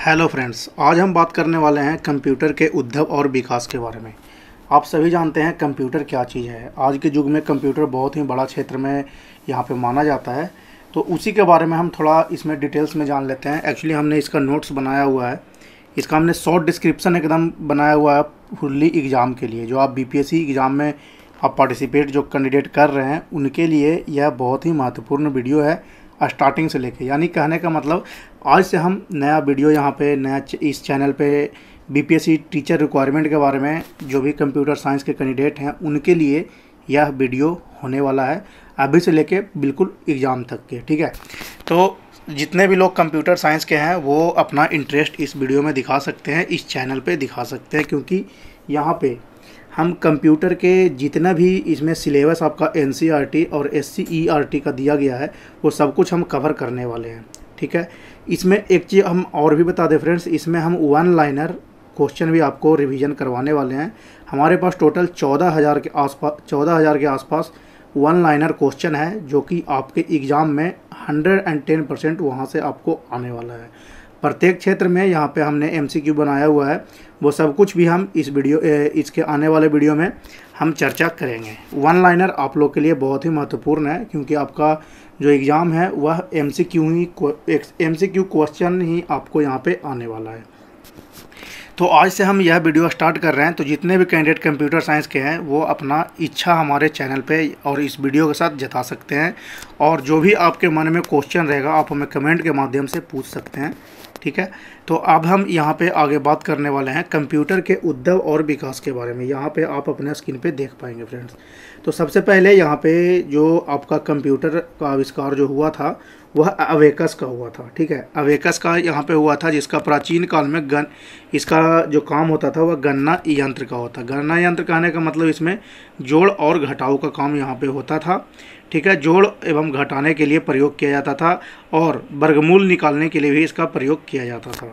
Hello friends, आज हम बात करने वाले हैं कंप्यूटर के उद्भव और विकास के बारे में। आप सभी जानते हैं कंप्यूटर क्या चीज़ है। आज के युग में कंप्यूटर बहुत ही बड़ा क्षेत्र में यहाँ पे माना जाता है, तो उसी के बारे में हम थोड़ा इसमें डिटेल्स में जान लेते हैं। एक्चुअली हमने इसका नोट्स बनाया हुआ है, इसका हमने शॉर्ट डिस्क्रिप्शन एकदम बनाया हुआ है फुल्ली एग्ज़ाम के लिए। जो आप बीपीएससी एग्ज़ाम में आप पार्टिसिपेट जो कैंडिडेट कर रहे हैं उनके लिए यह बहुत ही महत्वपूर्ण वीडियो है, स्टार्टिंग से लेके। यानी कहने का मतलब आज से हम नया वीडियो यहाँ पे नया इस चैनल पे बीपीएससी टीचर रिक्वायरमेंट के बारे में जो भी कंप्यूटर साइंस के कैंडिडेट हैं उनके लिए यह वीडियो होने वाला है, अभी से लेके बिल्कुल एग्ज़ाम तक के। ठीक है, तो जितने भी लोग कंप्यूटर साइंस के हैं वो अपना इंटरेस्ट इस वीडियो में दिखा सकते हैं, इस चैनल पे दिखा सकते हैं, क्योंकि यहाँ पे हम कंप्यूटर के जितना भी इसमें सिलेबस आपका एनसीईआरटी और एससीईआरटी का दिया गया है वो सब कुछ हम कवर करने वाले हैं। ठीक है, इसमें एक चीज़ हम और भी बता दें फ्रेंड्स, इसमें हम वन लाइनर क्वेश्चन भी आपको रिवीजन करवाने वाले हैं। हमारे पास टोटल 14,000 के आसपास वन लाइनर क्वेश्चन है, जो कि आपके एग्ज़ाम में 110% वहाँ से आपको आने वाला है। प्रत्येक क्षेत्र में यहाँ पे हमने एमसीक्यू बनाया हुआ है, वो सब कुछ भी हम इसके आने वाले वीडियो में हम चर्चा करेंगे। वन लाइनर आप लोग के लिए बहुत ही महत्वपूर्ण है, क्योंकि आपका जो एग्ज़ाम है वह एमसीक्यू क्वेश्चन ही आपको यहाँ पे आने वाला है। तो आज से हम यह वीडियो स्टार्ट कर रहे हैं, तो जितने भी कैंडिडेट कंप्यूटर साइंस के हैं वो अपना इच्छा हमारे चैनल पे और इस वीडियो के साथ जता सकते हैं, और जो भी आपके मन में क्वेश्चन रहेगा आप हमें कमेंट के माध्यम से पूछ सकते हैं। ठीक है, तो अब हम यहाँ पे आगे बात करने वाले हैं कंप्यूटर के उद्भव और विकास के बारे में। यहाँ पे आप अपने स्क्रीन पे देख पाएंगे फ्रेंड्स। तो सबसे पहले यहाँ पे जो आपका कंप्यूटर का आविष्कार जो हुआ था वह अवेकस का हुआ था। ठीक है, अवेकस का यहाँ पे हुआ था, जिसका प्राचीन काल में इसका जो काम होता था वह गणना यंत्र का होता। गणना यंत्र कहने का मतलब इसमें जोड़ और घटाव का काम यहाँ पे होता था। ठीक है, जोड़ एवं घटाने के लिए प्रयोग किया जाता था और वर्गमूल निकालने के लिए भी इसका प्रयोग किया जाता था।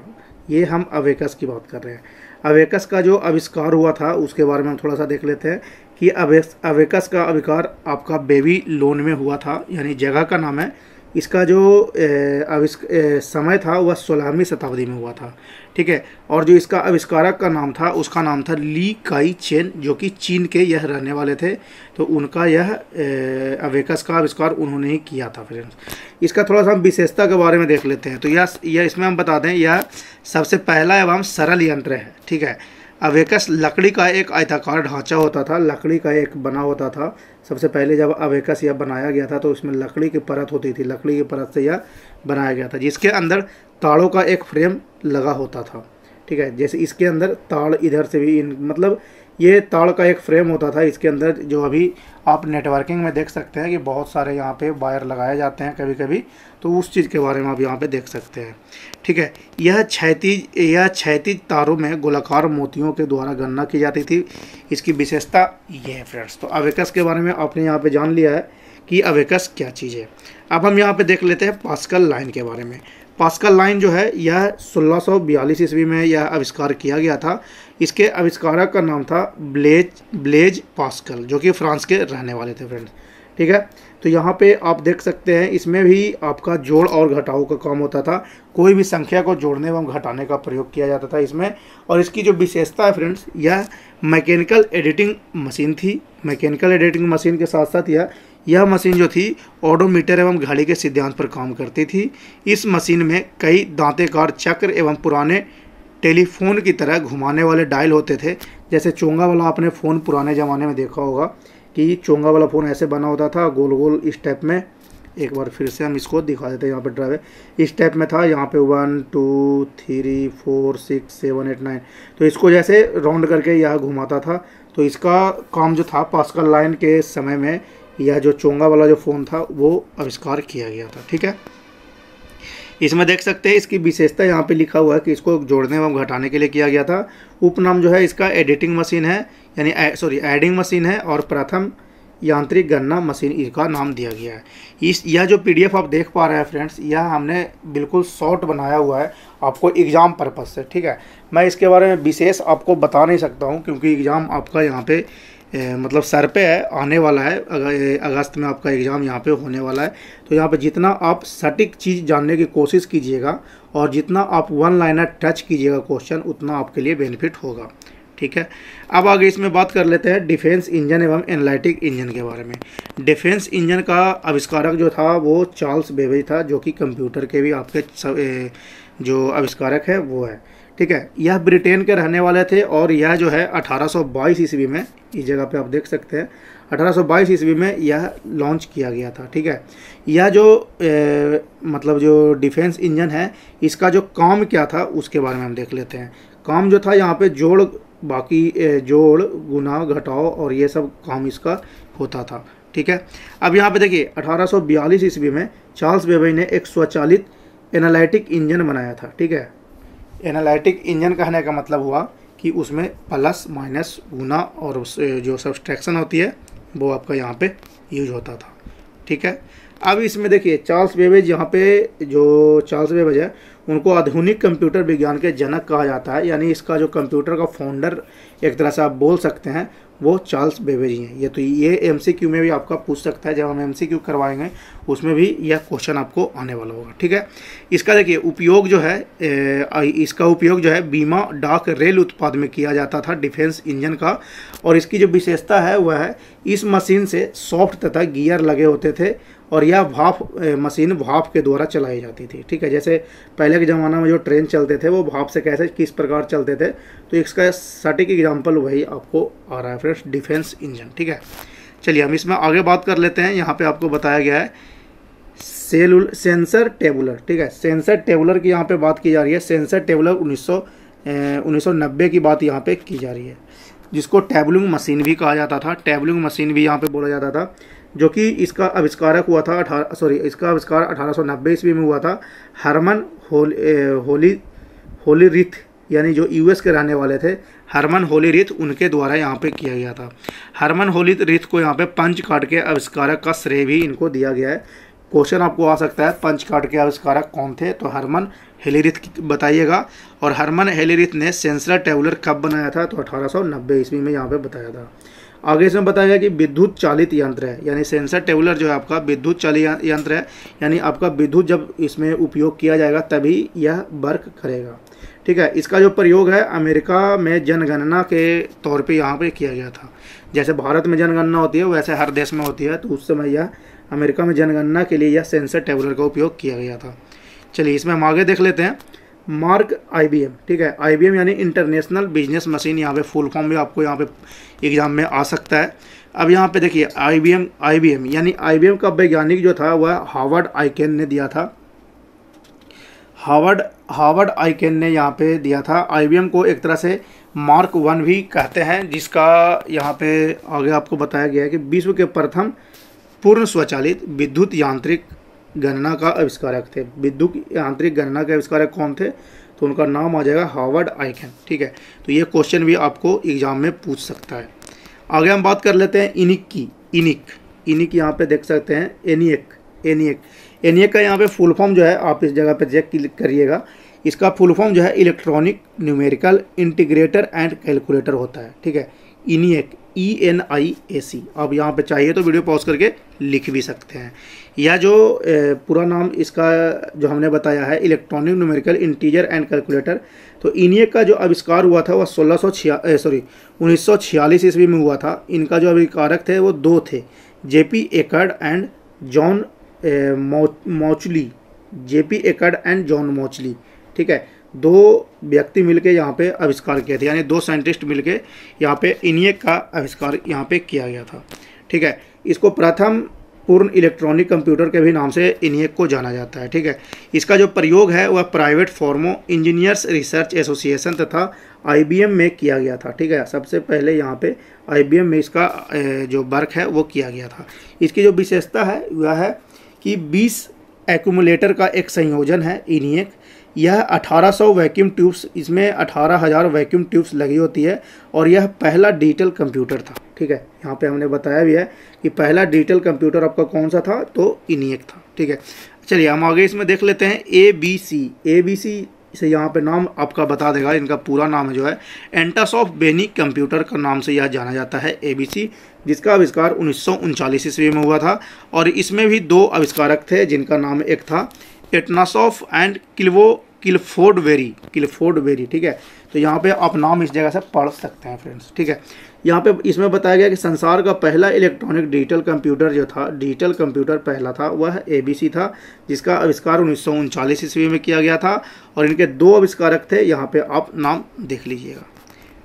ये हम अवेकस की बात कर रहे हैं। अवेकस का जो आविष्कार हुआ था उसके बारे में हम थोड़ा सा देख लेते हैं कि अवेकस का आविष्कार आपका बेबीलोन में हुआ था, यानी जगह का नाम है। इसका जो समय था वह 16वीं शताब्दी में हुआ था। ठीक है, और जो इसका आविष्कारक का नाम था उसका नाम था ली काई चेन, जो कि चीन के यह रहने वाले थे। तो उनका यह अवेकस का आविष्कार उन्होंने ही किया था फ्रेंड्स। इसका थोड़ा सा हम विशेषता के बारे में देख लेते हैं। तो यह इसमें हम बता दें, यह सबसे पहला एवं सरल यंत्र है। ठीक है, अवेकस लकड़ी का एक आयताकार ढांचा होता था, लकड़ी का एक बना होता था। सबसे पहले जब अवेकस यह बनाया गया था तो इसमें लकड़ी की परत होती थी, लकड़ी की परत से यह बनाया गया था, जिसके अंदर ताड़ों का एक फ्रेम लगा होता था। ठीक है, जैसे इसके अंदर ताड़ इधर से भी मतलब ये ताड़ का एक फ्रेम होता था। इसके अंदर जो अभी आप नेटवर्किंग में देख सकते हैं कि बहुत सारे यहाँ पे वायर लगाए जाते हैं कभी कभी, तो उस चीज़ के बारे में आप यहाँ पे देख सकते हैं। ठीक है, यह क्षैतिज तारों में गोलाकार मोतियों के द्वारा गणना की जाती थी। इसकी विशेषता ये है फ्रेंड्स। तो अवेकस के बारे में आपने यहाँ पे जान लिया है कि अवेकस क्या चीज़ है। अब हम यहाँ पे देख लेते हैं पास्कल लाइन के बारे में। पास्कल लाइन जो है यह 1642 ईस्वी में यह आविष्कार किया गया था। इसके आविष्कारक का नाम था ब्लेज पास्कल, जो कि फ्रांस के रहने वाले थे फ्रेंड्स। ठीक है, तो यहाँ पे आप देख सकते हैं इसमें भी आपका जोड़ और घटाव का काम होता था। कोई भी संख्या को जोड़ने एवं घटाने का प्रयोग किया जाता था इसमें। और इसकी जो विशेषता है फ्रेंड्स, यह मैकेनिकल एडिटिंग मशीन थी। मैकेनिकल एडिटिंग मशीन के साथ साथ यह मशीन जो थी ओडोमीटर एवं घड़ी के सिद्धांत पर काम करती थी। इस मशीन में कई दांतेकार चक्र एवं पुराने टेलीफोन की तरह घुमाने वाले डायल होते थे। जैसे चोंगा वाला आपने फ़ोन पुराने ज़माने में देखा होगा कि चोंगा वाला फ़ोन ऐसे बना होता था, गोल गोल इस टाइप में। एक बार फिर से हम इसको दिखा देते हैं। यहाँ पे ड्राइव इस टाइप में था, यहाँ पे 1 2 3 4 6 7 8 9, तो इसको जैसे राउंड करके यह घुमाता था। तो इसका काम जो था पास्कल लाइन के समय में यह जो चोंगा वाला जो फ़ोन था वो आविष्कार किया गया था। ठीक है, इसमें देख सकते हैं इसकी विशेषता यहाँ पे लिखा हुआ है कि इसको जोड़ने एवं घटाने के लिए किया गया था। उपनाम जो है इसका एडिटिंग मशीन है, यानी एडिंग मशीन है, और प्रथम यांत्रिक गणना मशीन इसका नाम दिया गया है। यह जो पीडीएफ आप देख पा रहे हैं फ्रेंड्स, यह हमने बिल्कुल शॉर्ट बनाया हुआ है आपको एग्ज़ाम पर्पज़ से। ठीक है, मैं इसके बारे में विशेष आपको बता नहीं सकता हूँ, क्योंकि एग्ज़ाम आपका यहाँ पे मतलब सर पे है, आने वाला है। अगस्त में आपका एग्ज़ाम यहाँ पे होने वाला है। तो यहाँ पे जितना आप सटीक चीज़ जानने की कोशिश कीजिएगा और जितना आप वन लाइनर टच कीजिएगा क्वेश्चन, उतना आपके लिए बेनिफिट होगा। ठीक है, अब आगे इसमें बात कर लेते हैं डिफेंस इंजन एवं एनालिटिक इंजन के बारे में। डिफेंस इंजन का आविष्कारक जो था वो चार्ल्स बेबेज था, जो कि कंप्यूटर के भी आपके जो आविष्कारक है वो है। ठीक है, यह ब्रिटेन के रहने वाले थे और यह जो है 1822 ईस्वी में, इस जगह पे आप देख सकते हैं 1822 ईस्वी में यह लॉन्च किया गया था। ठीक है, यह जो मतलब जो डिफेंस इंजन है, इसका जो काम क्या था उसके बारे में हम देख लेते हैं। काम जो था यहाँ पे जोड़ गुना घटाव और ये सब काम इसका होता था। ठीक है, अब यहाँ पे देखिए 1842 ईस्वी में चार्ल्स बेबेज ने एक स्वचालित एनालिटिक इंजन बनाया था। ठीक है, एनालिटिक इंजन कहने का मतलब हुआ कि उसमें प्लस माइनस गुना और जो सब्सट्रैक्शन होती है वो आपका यहाँ पे यूज होता था। ठीक है, अब इसमें देखिए चार्ल्स बेबेज, यहाँ पे जो चार्ल्स बेबेज है उनको आधुनिक कंप्यूटर विज्ञान के जनक कहा जाता है। यानी इसका जो कंप्यूटर का फाउंडर एक तरह से आप बोल सकते हैं वो चार्ल्स बेबेज ही हैं। ये एमसीक्यू में भी आपका पूछ सकता है, जब हम एमसीक्यू करवाएंगे उसमें भी यह क्वेश्चन आपको आने वाला होगा। ठीक है, इसका देखिए उपयोग जो है, इसका उपयोग जो है बीमा, डाक, रेल उत्पाद में किया जाता था डिफेंस इंजन का। और इसकी जो विशेषता है वह है इस मशीन से सॉफ्ट तथा गियर लगे होते थे और यह मशीन भाप के द्वारा चलाई जाती थी। ठीक है, जैसे पहले के ज़माना में जो ट्रेन चलते थे वो भाप से किस प्रकार चलते थे, तो इसका सटीक एग्जाम्पल वही आपको आ रहा है फ्रेंड्स, डिफेंस इंजन। ठीक है, चलिए हम इसमें आगे बात कर लेते हैं। यहाँ पे आपको बताया गया है सेंसर टेबुलर। ठीक है, सेंसर टेबुलर की यहाँ पे बात की जा रही है। सेंसर टेबुलर 1990 की बात यहाँ पे की जा रही है, जिसको टैबुलिंग मशीन भी कहा जाता था। टैबुलिंग मशीन भी यहाँ पे बोला जाता था, जो कि इसका आविष्कारक हुआ था इसका आविष्कार 1890 ईस्वी में हुआ था। हरमन होलीरिथ, यानी जो यूएस के रहने वाले थे, हरमन होलीरिथ, उनके द्वारा यहाँ पे किया गया था। हरमन होलीरिथ को यहाँ पे पंच कार्ड के आविष्कारक का श्रेय भी इनको दिया गया है। क्वेश्चन आपको आ सकता है पंच कार्ड के आविष्कारक कौन थे, तो हरमन हेलीरिथ बताइएगा। और हरमन हेलीरिथ ने सेंसर टेबुलर कब बनाया था, तो 1890 ईस्वी में यहाँ पे बताया था। आगे इसमें बताया गया कि विद्युत चालित यंत्र है, यानी सेंसर टेबुलर जो है आपका विद्युत चालित यंत्र है, यानी आपका विद्युत जब इसमें उपयोग किया जाएगा तभी यह वर्क करेगा। ठीक है, इसका जो प्रयोग है अमेरिका में जनगणना के तौर पे यहाँ पे किया गया था। जैसे भारत में जनगणना होती है वैसे हर देश में होती है, तो उस समय यह अमेरिका में जनगणना के लिए यह सेंसर टेबुलर का उपयोग किया गया था। चलिए इसमें हम आगे देख लेते हैं मार्क IBM। ठीक है, IBM यानी इंटरनेशनल बिजनेस मशीन, यहाँ पे फुल फॉर्म भी आपको यहाँ पे एग्जाम में आ सकता है। अब यहाँ पे देखिए IBM यानी IBM का वैज्ञानिक जो था वह हार्वर्ड आइकेन ने दिया था। हार्वर्ड आइकेन ने यहाँ पे दिया था। IBM को एक तरह से मार्क 1 भी कहते हैं, जिसका यहाँ पे आगे आपको बताया गया है कि विश्व के प्रथम पूर्ण स्वचालित विद्युत यांत्रिक गणना का आविष्कारक थे। विद्युत यांत्रिक गणना के आविष्कारक कौन थे, तो उनका नाम आ जाएगा हार्वर्ड आइकेन। ठीक है, तो ये क्वेश्चन भी आपको एग्जाम में पूछ सकता है। आगे हम बात कर लेते हैं इनिक की। इनिक यहाँ पे देख सकते हैं एनिएक का यहाँ पे फुल फॉर्म जो है आप इस जगह पे चेक क्लिक करिएगा। इसका फुल फॉर्म जो है electronic numerical integrator and calculator होता है। ठीक है, इनिएक ENIAC। आप यहाँ पे चाहिए तो वीडियो पॉज करके लिख भी सकते हैं। यह जो पूरा नाम इसका जो हमने बताया है electronic numerical integer and calculator, तो इनिएक का जो आविष्कार हुआ था वह 1946 ईस्वी में हुआ था। इनका जो आविष्कारक थे वो दो थे, JP एकर्ड एंड जॉन मॉचली। ठीक है, दो व्यक्ति मिलके यहाँ पे आविष्कार किए थे, यानी दो साइंटिस्ट मिलके यहाँ पे इनिएक का आविष्कार यहाँ पे किया गया था। ठीक है, इसको प्रथम पूर्ण इलेक्ट्रॉनिक कंप्यूटर के भी नाम से इनिएक को जाना जाता है। ठीक है, इसका जो प्रयोग है वह प्राइवेट फॉर्मो इंजीनियर्स रिसर्च एसोसिएशन तथा IBM में किया गया था। ठीक है, सबसे पहले यहाँ पे IBM में इसका जो वर्क है वो किया गया था। इसकी जो विशेषता है वह है कि 20 एक्यूमुलेटर का एक संयोजन है इनिएक। यह 1800 वैक्यूम ट्यूब्स, इसमें 18,000 वैक्यूम ट्यूब्स लगी होती है और यह पहला डिजिटल कंप्यूटर था। ठीक है, यहाँ पे हमने बताया भी है कि पहला डिजिटल कंप्यूटर आपका कौन सा था, तो इनिएक था। ठीक है, चलिए हम आगे इसमें देख लेते हैं ABC इसे यहाँ पे नाम आपका बता देगा। इनका पूरा नाम जो है एंटासॉफ्ट बेनी कंप्यूटर का नाम से यह जाना जाता है, ABC, जिसका आविष्कार 1939 ईस्वी में हुआ था। और इसमें भी 2 आविष्कारक थे जिनका नाम एक था एटनासॉफ एंड क्लिफोर्ड वेरी, ठीक है। तो यहाँ पे आप नाम इस जगह से पढ़ सकते हैं फ्रेंड्स, ठीक है। यहाँ पे इसमें बताया गया कि संसार का पहला इलेक्ट्रॉनिक डिजिटल कंप्यूटर जो था, डिजिटल कंप्यूटर पहला था, वह ABC था, जिसका आविष्कार 1939 ईस्वी में किया गया था। और इनके 2 आविष्कारक थे, यहाँ पे आप नाम देख लीजिएगा।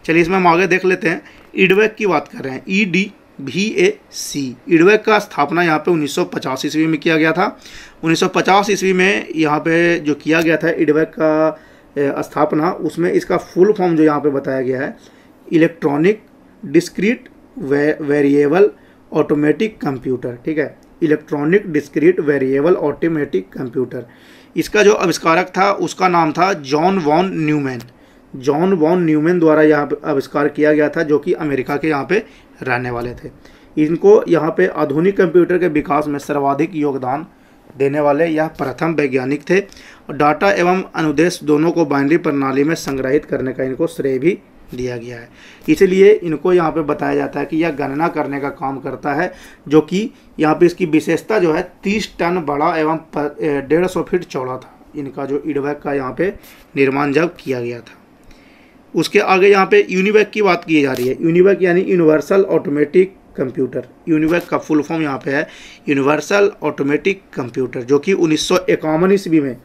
चलिए इसमें हम आगे देख लेते हैं। इडवेक की बात कर रहे हैं, EDVAC। इडवेक का स्थापना यहाँ पे 1950 ईस्वी में किया गया था। 1950 ईस्वी में यहाँ पे जो किया गया था इडवेक का स्थापना, उसमें इसका फुल फॉर्म जो यहाँ पे बताया गया है, electronic discrete variable automatic computer, ठीक है। Electronic discrete variable automatic computer. इसका जो आविष्कारक था उसका नाम था जॉन वॉन न्यूमैन द्वारा यहाँ पे आविष्कार किया गया था, जो कि अमेरिका के यहाँ पे रहने वाले थे। इनको यहाँ पे आधुनिक कंप्यूटर के विकास में सर्वाधिक योगदान देने वाले यह प्रथम वैज्ञानिक थे। और डाटा एवं अनुदेश दोनों को बाइनरी प्रणाली में संग्रहित करने का इनको श्रेय भी दिया गया है। इसलिए इनको यहाँ पे बताया जाता है कि यह गणना करने का काम करता है, जो कि यहाँ पे इसकी विशेषता जो है 30 टन बड़ा एवं 150 फीट चौड़ा था। इनका जो इडवेक का यहाँ पे निर्माण जब किया गया था। उसके आगे यहाँ पे यूनिवेक की बात की जा रही है। यूनिवेक यानी यूनिवर्सल ऑटोमेटिक कंप्यूटर। यूनिवेक का फुल फॉर्म यहाँ पे है यूनिवर्सल ऑटोमेटिक कंप्यूटर, जो कि 1951 ईस्वी में,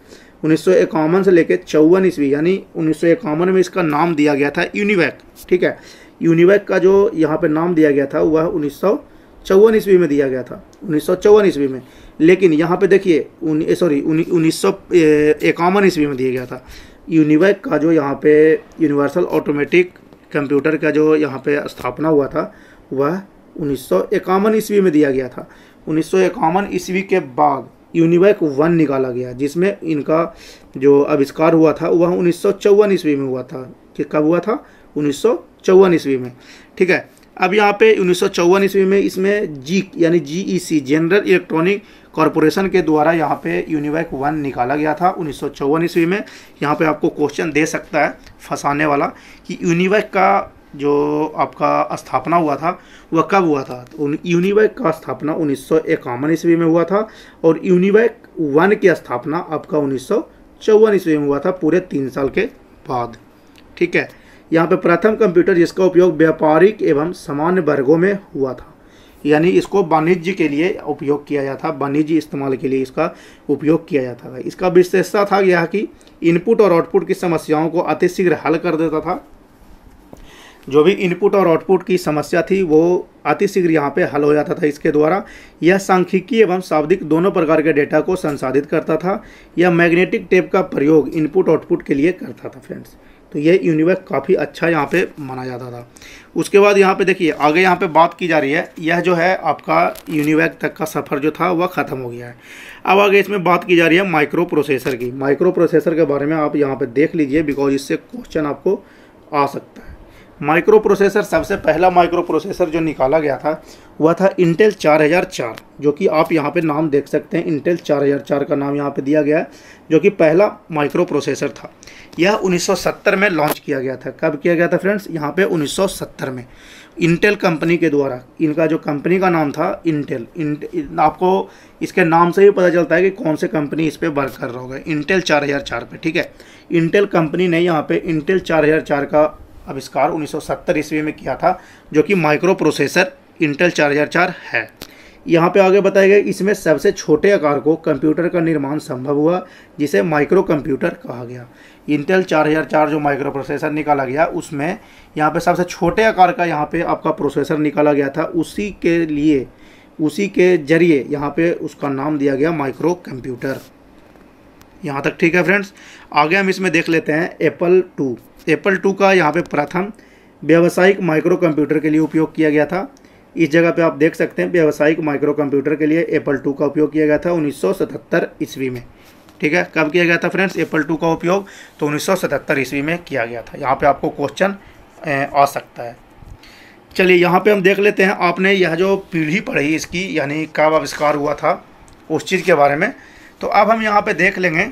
1951 से लेकर 54 ईस्वी, यानी 1951 में इसका नाम दिया गया था यूनिवेक, ठीक है। यूनिवेक का जो यहाँ पे नाम दिया गया था वह 1954 ईस्वी में दिया गया था, 1954 ईस्वी में। लेकिन यहाँ पे देखिए 1951 ईस्वी में दिया गया था। यूनिवेक का जो यहाँ पे यूनिवर्सल ऑटोमेटिक कंप्यूटर का जो यहाँ पे स्थापना हुआ था वह 1951 ईस्वी में दिया गया था। 1951 ईस्वी के बाद यूनिवेक 1 निकाला गया, जिसमें इनका जो आविष्कार हुआ था वह 1954 ईस्वी में हुआ था। कि कब हुआ था? 1954 ईस्वी में, ठीक है। अब यहाँ पे 1954 ईस्वी में इसमें जीक यानी GEC जनरल इलेक्ट्रॉनिक कॉरपोरेशन के द्वारा यहाँ पे यूनिवेक 1 निकाला गया था 1954 ईस्वी में। यहाँ पे आपको क्वेश्चन दे सकता है फंसाने वाला कि यूनिवेक का जो आपका स्थापना हुआ था वह कब हुआ था। तो यूनिवेक का स्थापना 1951 ईस्वी में हुआ था और यूनिवेक 1 की स्थापना आपका 1954 ईस्वी में हुआ था, पूरे 3 साल के बाद, ठीक है। यहाँ पे प्रथम कंप्यूटर जिसका उपयोग व्यापारिक एवं सामान्य वर्गों में हुआ था, यानी इसको वाणिज्य के लिए उपयोग किया जाता था, वाणिज्य इस्तेमाल के लिए इसका उपयोग किया जाता था। इसका विशेषता था यह कि इनपुट और आउटपुट की समस्याओं को अतिशीघ्र हल कर देता था। जो भी इनपुट और आउटपुट की समस्या थी वो अतिशीघ्र यहाँ पे हल हो जाता था इसके द्वारा। यह सांख्यिकी एवं शाब्दिक दोनों प्रकार के डेटा को संसाधित करता था। यह मैग्नेटिक टेप का प्रयोग इनपुट आउटपुट के लिए करता था फ्रेंड्स। तो ये यूनिवेक काफ़ी अच्छा यहाँ पे माना जाता था। उसके बाद यहाँ पे देखिए आगे यहाँ पे बात की जा रही है, यह जो है आपका यूनिवेक तक का सफ़र जो था वह ख़त्म हो गया है। अब आगे इसमें बात की जा रही है माइक्रो प्रोसेसर की। माइक्रो प्रोसेसर के बारे में आप यहाँ पे देख लीजिए, बिकॉज इससे क्वेश्चन आपको आ सकता है। माइक्रो प्रोसेसर, सबसे पहला माइक्रो प्रोसेसर जो निकाला गया था वह था इंटेल 4004, जो कि आप यहाँ पे नाम देख सकते हैं। इंटेल 4004 का नाम यहाँ पे दिया गया है, जो कि पहला माइक्रो प्रोसेसर था। यह 1970 में लॉन्च किया गया था। कब किया गया था फ्रेंड्स? यहाँ पे 1970 में इंटेल कंपनी के द्वारा। इनका जो कंपनी का नाम था इंटेल। आपको इसके नाम से ही पता चलता है कि कौन से कंपनी इस पर वर्क कर रहा होगा, इंटेल 4004 पे, ठीक है। इंटेल कंपनी ने यहाँ पे इंटेल 4004 का आविष्कार 1970 ईस्वी में किया था, जो कि माइक्रो प्रोसेसर इंटेल 4004 है। यहाँ पे आगे बताया गया इसमें सबसे छोटे आकार को कंप्यूटर का निर्माण संभव हुआ, जिसे माइक्रो कंप्यूटर कहा गया। इंटेल 4004 जो माइक्रो प्रोसेसर निकाला गया उसमें यहाँ पे सबसे छोटे आकार का यहाँ पे आपका प्रोसेसर निकाला गया था। उसी के जरिए यहाँ पे उसका नाम दिया गया माइक्रो कंप्यूटर। यहाँ तक ठीक है फ्रेंड्स। आगे हम इसमें देख लेते हैं एप्पल 2। एप्पल 2 का यहाँ पे प्रथम व्यावसायिक माइक्रो कंप्यूटर के लिए उपयोग किया गया था। इस जगह पे आप देख सकते हैं व्यावसायिक माइक्रो कंप्यूटर के लिए एप्पल 2 का उपयोग किया गया था 1977 ईस्वी में, ठीक है। कब किया गया था फ्रेंड्स एप्पल 2 का उपयोग? तो 1977 ईस्वी में किया गया था। यहाँ पे आपको क्वेश्चन आ सकता है। चलिए यहाँ पे हम देख लेते हैं, आपने यह जो पीढ़ी पढ़ी इसकी, यानी कब आविष्कार हुआ था उस चीज़ के बारे में। तो अब हम यहाँ पे देख लेंगे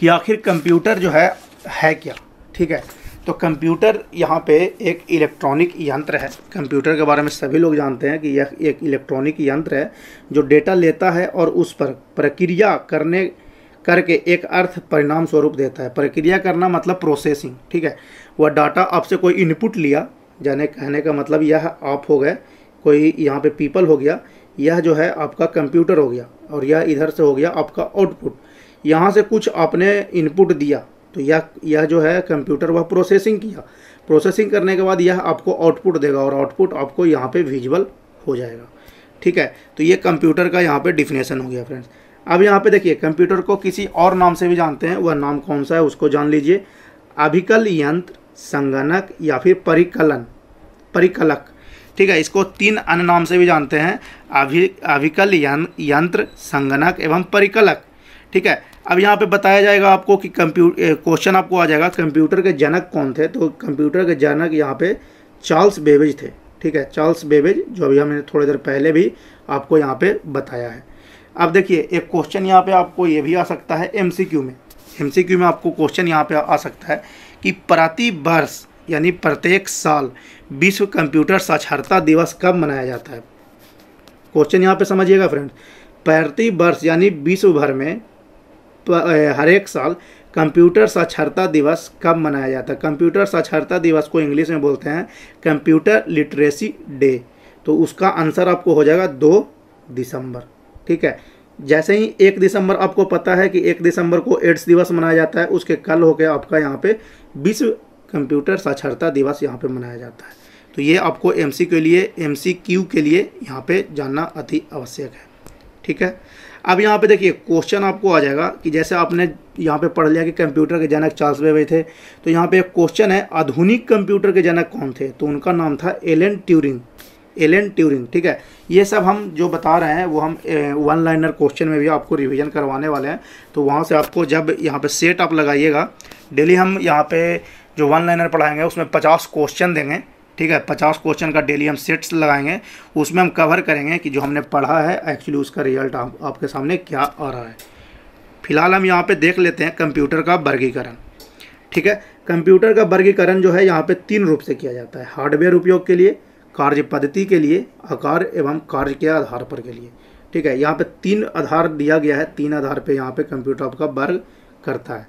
कि आखिर कंप्यूटर जो है क्या। ठीक है, तो कंप्यूटर यहाँ पे एक इलेक्ट्रॉनिक यंत्र है। कंप्यूटर के बारे में सभी लोग जानते हैं कि यह एक इलेक्ट्रॉनिक यंत्र है जो डेटा लेता है और उस पर प्रक्रिया करके एक अर्थ परिणाम स्वरूप देता है। प्रक्रिया करना मतलब प्रोसेसिंग। ठीक है, वह डाटा आपसे कोई इनपुट लिया, जाने कहने का मतलब यह आप हो गए, कोई यहाँ पे पीपल हो गया, यह जो है आपका कंप्यूटर हो गया, और यह इधर से हो गया आपका आउटपुट। यहाँ से कुछ आपने इनपुट दिया तो यह जो है कंप्यूटर वह प्रोसेसिंग किया। प्रोसेसिंग करने के बाद यह आपको आउटपुट देगा और आउटपुट आपको यहाँ पे विजुअल हो जाएगा। ठीक है, तो ये कंप्यूटर का यहाँ पे डिफिनेशन हो गया फ्रेंड्स। अब यहाँ पे देखिए, कंप्यूटर को किसी और नाम से भी जानते हैं, वह नाम कौन सा है उसको जान लीजिए। अभिकल यंत्र, संगणक या फिर परिकलक। ठीक है, इसको 3 अन्य नाम से भी जानते हैं, अभिकल यंत्र, संगणक एवं परिकलक। ठीक है, अब यहाँ पे बताया जाएगा आपको कि क्वेश्चन आपको आ जाएगा कंप्यूटर के जनक कौन थे। तो कंप्यूटर के जनक यहाँ पे चार्ल्स बेबेज थे। ठीक है, चार्ल्स बेबेज, जो अभी हमने थोड़ी देर पहले भी आपको यहाँ पे बताया है। अब देखिए, एक क्वेश्चन यहाँ पे आपको ये भी आ सकता है एमसीक्यू में आपको क्वेश्चन यहाँ पे आ सकता है कि प्रति वर्ष यानी प्रत्येक साल विश्व कंप्यूटर साक्षरता दिवस कब मनाया जाता है। क्वेश्चन यहाँ पे समझिएगा फ्रेंड्स, प्रति वर्ष यानी विश्व भर में हर एक साल कंप्यूटर साक्षरता दिवस कब मनाया जाता है। कंप्यूटर साक्षरता दिवस को इंग्लिश में बोलते हैं कंप्यूटर लिटरेसी डे। तो उसका आंसर आपको हो जाएगा 2 दिसंबर। ठीक है, जैसे ही 1 दिसंबर आपको पता है कि 1 दिसंबर को एड्स दिवस मनाया जाता है, उसके कल होकर आपका यहाँ पे विश्व कंप्यूटर साक्षरता दिवस यहाँ पे मनाया जाता है। तो ये आपको एमसीक्यू के लिए यहाँ पे जानना अति आवश्यक है। ठीक है, अब यहाँ पे देखिए क्वेश्चन आपको आ जाएगा कि जैसे आपने यहाँ पे पढ़ लिया कि कंप्यूटर के जनक चार्ल्स बेबेज थे, तो यहाँ पे एक क्वेश्चन है आधुनिक कंप्यूटर के जनक कौन थे। तो उनका नाम था एलन ट्यूरिंग। ठीक है, ये सब हम जो बता रहे हैं वो हम 1 लाइनर क्वेश्चन में भी आपको रिवीजन करवाने वाले हैं। तो वहाँ से आपको जब यहाँ पे सेट आप लगाइएगा, डेली हम यहाँ पे जो 1 लाइनर पढ़ाएंगे उसमें 50 क्वेश्चन देंगे। ठीक है, 50 क्वेश्चन का डेली हम सेट्स लगाएंगे, उसमें हम कवर करेंगे कि जो हमने पढ़ा है एक्चुअली उसका रिजल्ट आपके सामने क्या आ रहा है। फिलहाल हम यहाँ पे देख लेते हैं कंप्यूटर का वर्गीकरण। ठीक है, कंप्यूटर का वर्गीकरण जो है यहाँ पे 3 रूप से किया जाता है, हार्डवेयर उपयोग के लिए, कार्य पद्धति के लिए, आकार एवं कार्य के आधार पर के लिए। ठीक है, यहाँ पे 3 आधार दिया गया है, 3 आधार पे यहाँ पे कंप्यूटर आपका वर्ग करता है।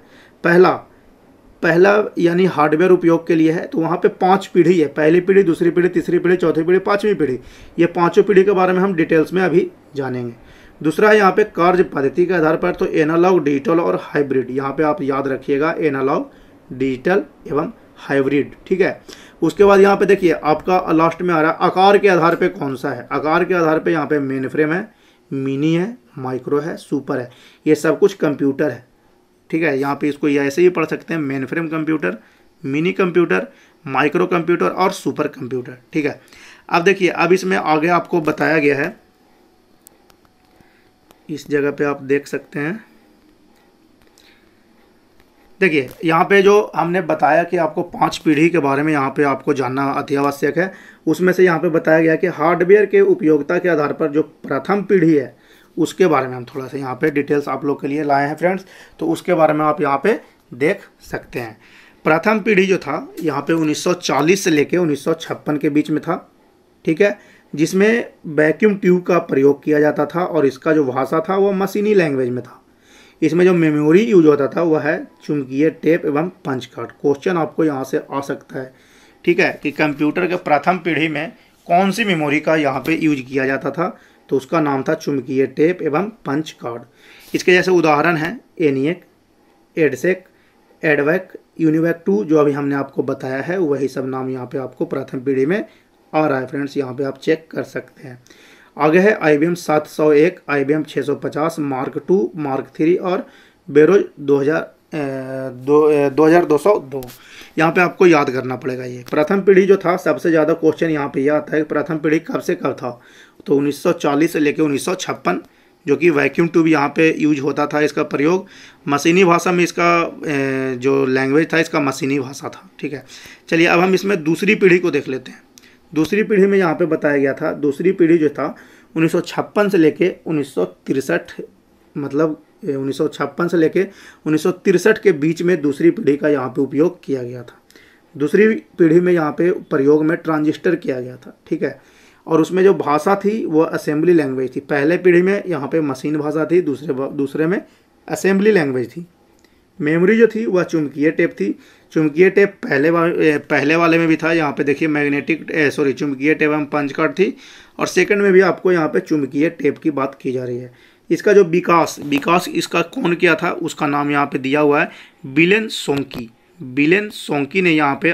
पहला यानी हार्डवेयर उपयोग के लिए है, तो वहाँ पे 5 पीढ़ी है, पहली पीढ़ी, दूसरी पीढ़ी, तीसरी पीढ़ी, चौथी पीढ़ी, 5वीं पीढ़ी। ये 5 पीढ़ी के बारे में हम डिटेल्स में अभी जानेंगे। दूसरा है यहाँ पे कार्य पद्धति के आधार पर, तो एनालॉग, डिजिटल और हाइब्रिड। यहाँ पे आप याद रखिएगा एनालॉग, डिजिटल एवं हाइब्रिड। ठीक है, उसके बाद यहाँ पे देखिए आपका लास्ट में आ रहा है आकार के आधार पे कौन सा है। आकार के आधार पे यहाँ पे मेन फ्रेम है, मिनी है, माइक्रो है, सुपर है, ये सब कुछ कंप्यूटर है। ठीक है, यहाँ पे इसको ऐसे ही पढ़ सकते हैं, main frame computer, mini computer, micro computer और सुपर कंप्यूटर। ठीक है, अब देखिए, अब इसमें आगे आपको बताया गया है, इस जगह पे आप देख सकते हैं। देखिए यहाँ पे जो हमने बताया कि आपको 5 पीढ़ी के बारे में यहाँ पे आपको जानना अति आवश्यक है, उसमें से यहाँ पे बताया गया कि हार्डवेयर के उपयोगिता के आधार पर जो प्रथम पीढ़ी है उसके बारे में हम थोड़ा सा यहाँ पे डिटेल्स आप लोग के लिए लाए हैं फ्रेंड्स। तो उसके बारे में आप यहाँ पे देख सकते हैं। प्रथम पीढ़ी जो था यहाँ पे 1940 से लेके 1956 के बीच में था। ठीक है, जिसमें वैक्यूम ट्यूब का प्रयोग किया जाता था और इसका जो भाषा था वह मशीनी लैंग्वेज में था। इसमें जो मेमोरी यूज होता था वह है चुंबकीय टेप एवं पंच कार्ड। क्वेश्चन आपको यहाँ से आ सकता है। ठीक है, कि कंप्यूटर के प्रथम पीढ़ी में कौन सी मेमोरी का यहाँ पे यूज किया जाता था, तो उसका नाम था चुंबकीय टेप एवं पंच कार्ड। इसके जैसे उदाहरण हैं एनिएक, एडसेक, एडवैक, यूनिवैक 2, जो अभी हमने आपको बताया है, वही सब नाम यहाँ पे आपको प्रथम पीढ़ी में आ रहा है फ्रेंड्स, यहाँ पे आप चेक कर सकते हैं। आगे है IBM 701, IBM 650, मार्क 2, मार्क 3 और बेरोज 2202। यहाँ पे आपको याद करना पड़ेगा। ये प्रथम पीढ़ी जो था, सबसे ज़्यादा क्वेश्चन यहाँ पे यह आता है प्रथम पीढ़ी कब से कब था, तो 1940 से लेकर 1956, जो कि वैक्यूम ट्यूब यहाँ पे यूज होता था। इसका प्रयोग मशीनी भाषा में, इसका जो लैंग्वेज था इसका मशीनी भाषा था। ठीक है, चलिए अब हम इसमें दूसरी पीढ़ी को देख लेते हैं। दूसरी पीढ़ी में यहाँ पे बताया गया था, दूसरी पीढ़ी जो था 1956 से लेके 1963, मतलब 1956 से लेके 1963 के बीच में दूसरी पीढ़ी का यहाँ पे उपयोग किया गया था। दूसरी पीढ़ी में यहाँ पे प्रयोग में ट्रांजिस्टर किया गया था, ठीक है। और उसमें जो भाषा थी वो असेंबली लैंग्वेज थी। पहले पीढ़ी में यहाँ पे मशीन भाषा थी, दूसरे में असेंबली लैंग्वेज थी। मेमोरी जो थी वह चुंबकीय टेप थी। चुंबकीय टेप पहले वाले में भी था, यहाँ पे देखिए मैग्नेटिक चुंबकीय टेप एवं पंच कार्ड थी। और सेकंड में भी आपको यहाँ पे चुंबकीय टेप की बात की जा रही है। इसका जो विकास इसका कौन किया था, उसका नाम यहाँ पे दिया हुआ है विलेम सोंकी। विलेम सोंकी ने यहाँ पे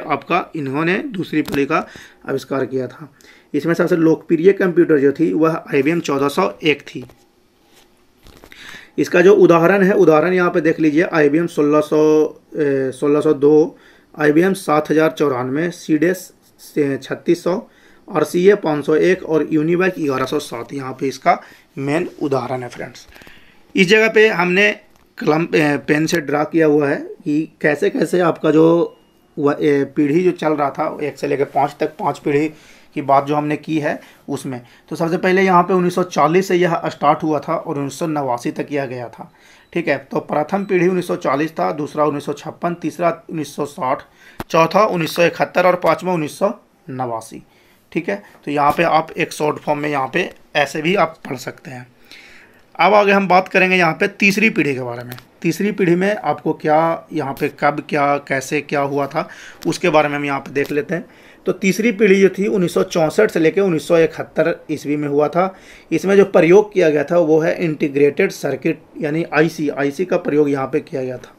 इन्होंने दूसरी पीढ़ी का आविष्कार किया था। इसमें सबसे लोकप्रिय कंप्यूटर जो थी वह IBM 1401 थी। इसका जो उदाहरण यहाँ पे देख लीजिए, IBM 1602, IBM 7094, CDES 3600, RCA 501 और यूनिवैक 1107 यहाँ पे इसका मेन उदाहरण है फ्रेंड्स। इस जगह पे हमने कलम पेन से ड्रा किया हुआ है कि कैसे कैसे आपका जो पीढ़ी जो चल रहा था 1 से लेकर 5 तक, 5 पीढ़ी की बात जो हमने की है उसमें। तो सबसे पहले यहाँ पे 1940 से यह स्टार्ट हुआ था और 1989 तक किया गया था, ठीक है। तो प्रथम पीढ़ी 1940 था, दूसरा 1956, तीसरा 1960, चौथा 1971 और पाँचवा 1989, ठीक है। तो यहाँ पे आप एक शॉर्ट फॉर्म में यहाँ पे ऐसे भी आप पढ़ सकते हैं। अब आगे हम बात करेंगे यहाँ पे तीसरी पीढ़ी के बारे में। तीसरी पीढ़ी में आपको क्या यहाँ पे कब क्या कैसे क्या हुआ था उसके बारे में हम यहाँ पे देख लेते हैं। तो तीसरी पीढ़ी जो थी 1964 से लेकर 1971 ईस्वी में हुआ था। इसमें जो प्रयोग किया गया था वो है इंटीग्रेटेड सर्किट यानी IC का प्रयोग यहाँ पे किया गया था।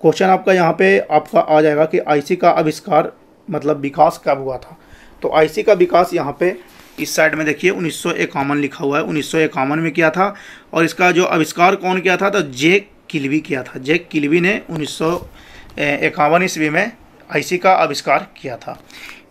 क्वेश्चन आपका यहाँ पे आ जाएगा कि IC का आविष्कार मतलब विकास कब हुआ था। तो IC का विकास यहाँ पे इस साइड में देखिए 1951 लिखा हुआ है, 1951 में किया था। और इसका जो आविष्कार कौन किया था, तो जैक किल्बी किया था। जैक किल्बी ने 1951 ईस्वी में IC का आविष्कार किया था।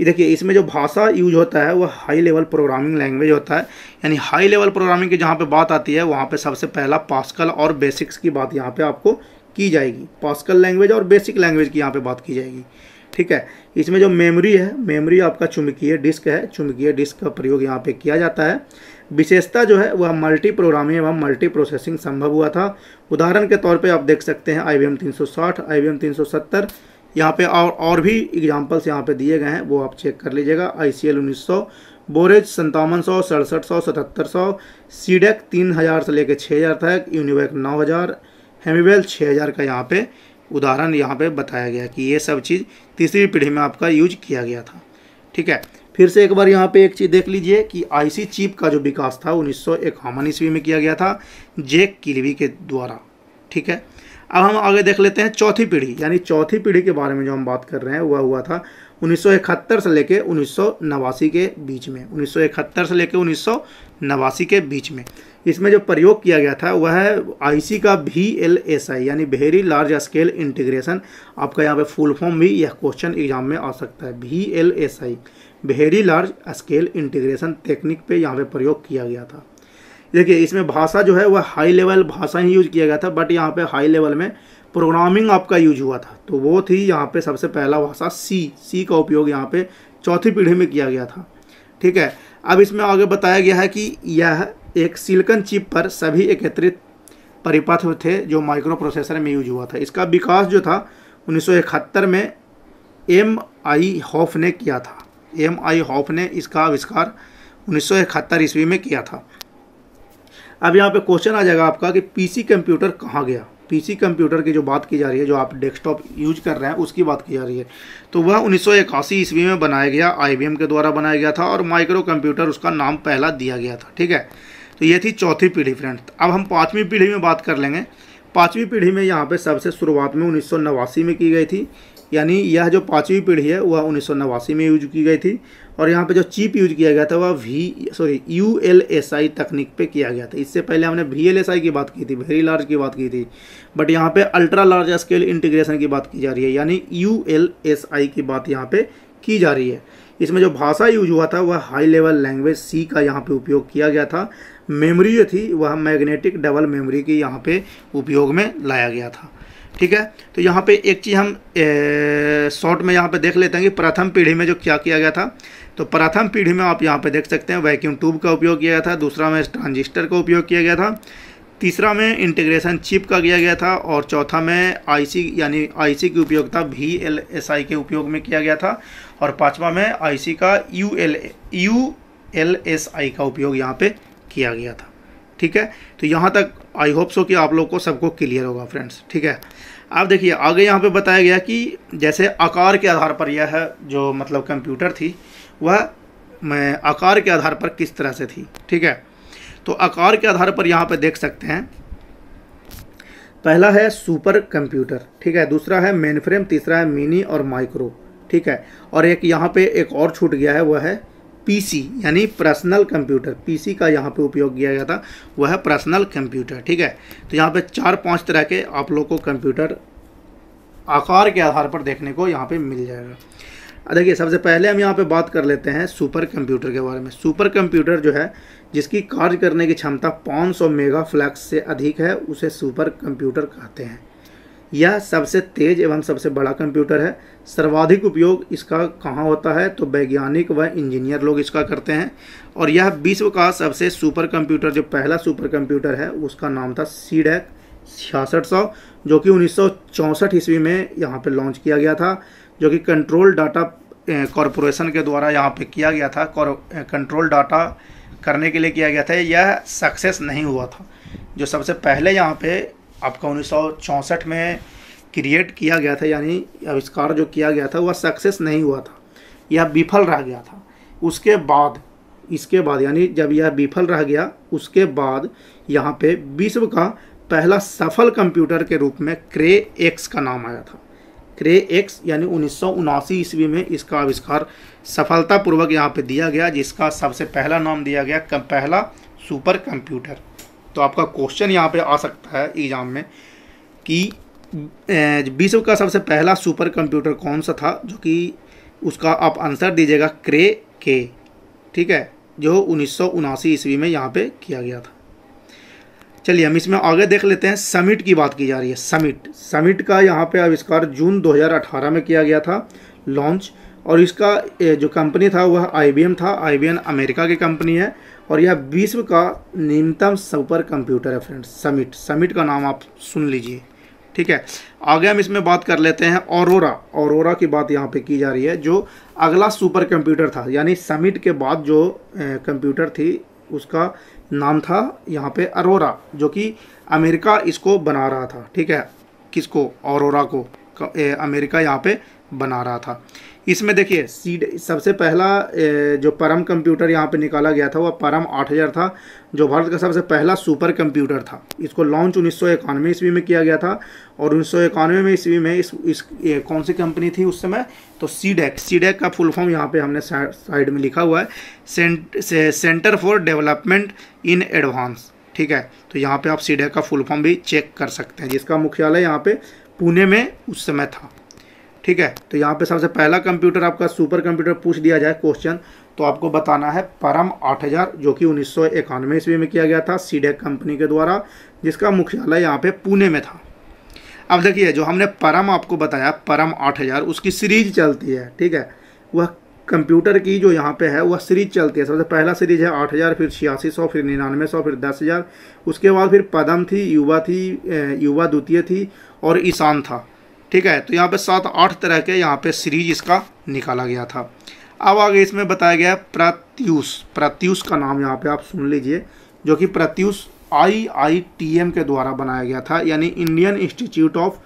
ये देखिए इसमें जो भाषा यूज होता है वह हाई लेवल प्रोग्रामिंग लैंग्वेज होता है। यानी हाई लेवल प्रोग्रामिंग की जहाँ पे बात आती है वहाँ पे सबसे पहला पास्कल और बेसिक्स की बात यहाँ पे आपको की जाएगी। पास्कल लैंग्वेज और बेसिक लैंग्वेज की यहाँ पे बात की जाएगी, ठीक है। इसमें जो मेमोरी है, मेमोरी आपका चुंबकीय डिस्क है। चुंबकीय डिस्क का प्रयोग यहाँ पे किया जाता है। विशेषता जो है वह मल्टी प्रोग्रामिंग एवं मल्टी प्रोसेसिंग संभव हुआ था। उदाहरण के तौर पे आप देख सकते हैं IBM 360, IBM 370, यहाँ पे और भी एग्जाम्पल्स यहाँ पे दिए गए हैं, वो आप चेक कर लीजिएगा। ICL 1900, बोरेज 5700, 6700, 7700, सीडेक 3000 से लेकर 6000 तक, यूनिवैक 9000, हेमीवेल 6000 का यहाँ पे उदाहरण यहाँ पे बताया गया कि ये सब चीज़ तीसरी पीढ़ी में आपका यूज किया गया था, ठीक है। फिर से एक बार यहाँ पे एक चीज़ देख लीजिए कि IC चिप का जो विकास था 1951 ईस्वी में किया गया था जैक किल्बी के द्वारा, ठीक है। अब हम आगे देख लेते हैं चौथी पीढ़ी, यानी चौथी पीढ़ी के बारे में जो हम बात कर रहे हैं वह हुआ था 1971 से लेकर 1989 के बीच में। 1971 से लेकर 1989 के बीच में इसमें जो प्रयोग किया गया था वह है IC का VLSI यानी वेरी लार्ज स्केल इंटीग्रेशन। आपका यहाँ पे फुल फॉर्म भी यह क्वेश्चन एग्जाम में आ सकता है। VLSI very large scale integration technique पे यहाँ पे प्रयोग किया गया था। देखिए इसमें भाषा जो है वह हाई लेवल भाषा ही यूज किया गया था, बट यहाँ पे हाई लेवल में प्रोग्रामिंग आपका यूज हुआ था। तो वो थी यहाँ पे सबसे पहला भाषा C का उपयोग यहाँ पे चौथी पीढ़ी में किया गया था, ठीक है। अब इसमें आगे बताया गया है कि यह एक सिलिकॉन चिप पर सभी एकत्रित परिपथ थे जो माइक्रो प्रोसेसर में यूज हुआ था। इसका विकास जो था 1971 में MI हॉफ ने किया था। MI हॉफ ने इसका आविष्कार 1971 ईस्वी में किया था। अब यहाँ पे क्वेश्चन आ जाएगा आपका कि PC कंप्यूटर कहाँ गया। PC कंप्यूटर की जो बात की जा रही है, जो आप डेस्कटॉप यूज कर रहे हैं उसकी बात की जा रही है, तो वह 1981 ईस्वी में बनाया गया, IBM के द्वारा बनाया गया था और माइक्रो कंप्यूटर उसका नाम पहला दिया गया था, ठीक है। तो ये थी चौथी पीढ़ी फ्रेंड्स। अब हम पाँचवीं पीढ़ी में बात कर लेंगे। पाँचवीं पीढ़ी में यहाँ पे सबसे शुरुआत में 1989 में की गई थी, यानी यह जो पाँचवीं पीढ़ी है वह 1989 में यूज की गई थी। और यहाँ पे जो चिप यूज किया गया था वह ULSI तकनीक पे किया गया था। इससे पहले हमने VLSI की बात की थी, वेरी लार्ज की बात की थी, बट यहाँ पे अल्ट्रा लार्ज स्केल इंटीग्रेशन की बात की जा रही है, यानी ULSI की बात यहाँ पे की जा रही है। इसमें जो भाषा यूज हुआ था वह हाई लेवल लैंग्वेज C का यहाँ पे उपयोग किया गया था। मेमोरी जो थी वह मैग्नेटिक डबल मेमोरी की यहाँ पे उपयोग में लाया गया था, ठीक है। तो यहाँ पे एक चीज़ हम शॉर्ट में यहाँ पे देख लेते हैं कि प्रथम पीढ़ी में जो क्या किया गया था। तो प्रथम पीढ़ी में आप यहाँ पे देख सकते हैं वैक्यूम ट्यूब का उपयोग किया गया था, दूसरा में ट्रांजिस्टर का उपयोग किया गया था, तीसरा में इंटीग्रेशन चिप का किया गया था, और चौथा में आईसी यानी आईसी की उपयोगिता VLSI के उपयोग में किया गया था, और पांचवा में आईसी का ULSI का उपयोग यहाँ पे किया गया था। ठीक है, तो यहाँ तक आई होप सो कि आप लोग को सबको क्लियर होगा फ्रेंड्स। ठीक है, अब देखिए आगे यहाँ पे बताया गया कि जैसे आकार के आधार पर यह जो मतलब कंप्यूटर थी वह आकार के आधार पर किस तरह से थी। ठीक है, तो आकार के आधार पर यहाँ पे देख सकते हैं, पहला है सुपर कंप्यूटर, ठीक है, दूसरा है मेन फ्रेम, तीसरा है मिनी और माइक्रो। ठीक है, और एक यहाँ पे एक और छूट गया है, वह है पीसी यानी पर्सनल कंप्यूटर। पीसी का यहाँ पे उपयोग किया गया था, वह है पर्सनल कंप्यूटर। ठीक है, तो यहाँ पे 4-5 तरह के आप लोग को कंप्यूटर आकार के आधार पर देखने को यहाँ पे मिल जाएगा। देखिए सबसे पहले हम यहाँ पे बात कर लेते हैं सुपर कंप्यूटर के बारे में। सुपर कंप्यूटर जो है जिसकी कार्य करने की क्षमता 500 मेगाफ्लैक्स से अधिक है, उसे सुपर कंप्यूटर कहते हैं। यह सबसे तेज एवं सबसे बड़ा कंप्यूटर है। सर्वाधिक उपयोग इसका कहाँ होता है, तो वैज्ञानिक व इंजीनियर लोग इसका करते हैं। और यह विश्व का सबसे सुपर कंप्यूटर, जो पहला सुपर कंप्यूटर है उसका नाम था सीडैक 6600, जो कि 1964 ईस्वी में यहाँ पे लॉन्च किया गया था, जो कि कंट्रोल डाटा कॉरपोरेशन के द्वारा यहाँ पे किया गया था। कंट्रोल डाटा करने के लिए किया गया था। यह सक्सेस नहीं हुआ था। जो सबसे पहले यहाँ पे आपका 1964 में क्रिएट किया गया था, यानी आविष्कार जो किया गया था वह सक्सेस नहीं हुआ था, यह विफल रह गया था। इसके बाद यानी जब यह विफल रह गया, उसके बाद यहाँ पे विश्व का पहला सफल कंप्यूटर के रूप में क्रे एक्स का नाम आया था। क्रे एक्स यानी 1979 ईस्वी में इसका आविष्कार सफलतापूर्वक यहाँ पे दिया गया, जिसका सबसे पहला नाम दिया गया पहला सुपर कंप्यूटर। तो आपका क्वेश्चन यहाँ पे आ सकता है एग्जाम में कि विश्व का सबसे पहला सुपर कंप्यूटर कौन सा था, जो कि उसका आप आंसर दीजिएगा क्रे के। ठीक है, जो 1979 ईस्वी में यहाँ पे किया गया था। चलिए हम इसमें आगे देख लेते हैं। समिट की बात की जा रही है। समिट का यहाँ पे आविष्कार जून 2018 में किया गया था लॉन्च, और इसका जो कंपनी था वह IBM था। IBM अमेरिका की कंपनी है, और यह विश्व का निम्नतम सुपर कंप्यूटर है फ्रेंड्स। समिट का नाम आप सुन लीजिए। ठीक है, आगे हम इसमें बात कर लेते हैं औरोरा की बात यहाँ पे की जा रही है, जो अगला सुपर कंप्यूटर था। यानी समिट के बाद जो कंप्यूटर थी उसका नाम था यहाँ पे अरोरा, जो कि अमेरिका इसको बना रहा था। ठीक है, किसको, औरोरा को अमेरिका यहाँ पे बना रहा था। इसमें देखिए सबसे पहला जो परम कंप्यूटर यहाँ पे निकाला गया था वह परम 8000 था, जो भारत का सबसे पहला सुपर कंप्यूटर था। इसको लॉन्च 1991 ईस्वी में किया गया था, और 1991 ईस्वी में इस कौन सी कंपनी थी उस समय, तो सीडैक का फुल फॉर्म यहाँ पे हमने साइड में लिखा हुआ है, centre for development in advance. ठीक है, तो यहाँ पे आप सीडैक का फुल फॉर्म भी चेक कर सकते हैं, जिसका मुख्यालय यहाँ पे पुणे में उस समय था। ठीक है, तो यहाँ पे सबसे पहला कंप्यूटर आपका सुपर कंप्यूटर पूछ दिया जाए क्वेश्चन, तो आपको बताना है परम 8000, जो कि 1991 ईस्वी में किया गया था सीडैक कंपनी के द्वारा, जिसका मुख्यालय यहाँ पे पुणे में था। अब देखिए जो हमने परम आपको बताया परम 8000, उसकी सीरीज चलती है। ठीक है, वह कंप्यूटर की जो यहाँ पे है वह सीरीज चलती है। सबसे पहला सीरीज है 8000, फिर 8600, फिर 9900, फिर 10000, उसके बाद फिर पदम थी, युवा द्वितीय थी, और ईशान था। ठीक है, तो यहाँ पे 7-8 तरह के यहाँ पे सीरीज इसका निकाला गया था। अब आगे इसमें बताया गया प्रत्यूष का नाम यहाँ पे आप सुन लीजिए, जो कि प्रत्यूष IITM के द्वारा बनाया गया था, यानी इंडियन इंस्टीट्यूट ऑफ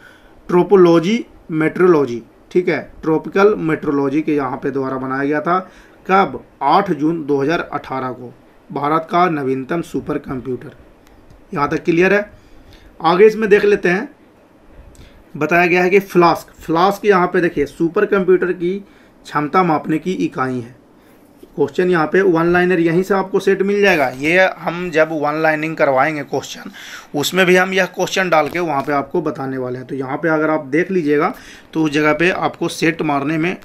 ट्रोपोलॉजी मेट्रोलॉजी। ठीक है, ट्रॉपिकल मेट्रोलॉजी के यहाँ पे द्वारा बनाया गया था। कब, 8 जून 2018 को। भारत का नवीनतम सुपर कंप्यूटर। यहाँ तक क्लियर है। आगे इसमें देख लेते हैं, बताया गया है कि फ्लास्क यहाँ पे देखिए सुपर कंप्यूटर की क्षमता मापने की इकाई है। क्वेश्चन यहाँ पे वन लाइनर यहीं से आपको सेट मिल जाएगा। ये हम जब वन लाइनिंग करवाएंगे क्वेश्चन, उसमें भी हम यह क्वेश्चन डाल के वहाँ पे आपको बताने वाले हैं। तो यहाँ पे अगर आप देख लीजिएगा तो उस जगह पे आपको सेट मारने में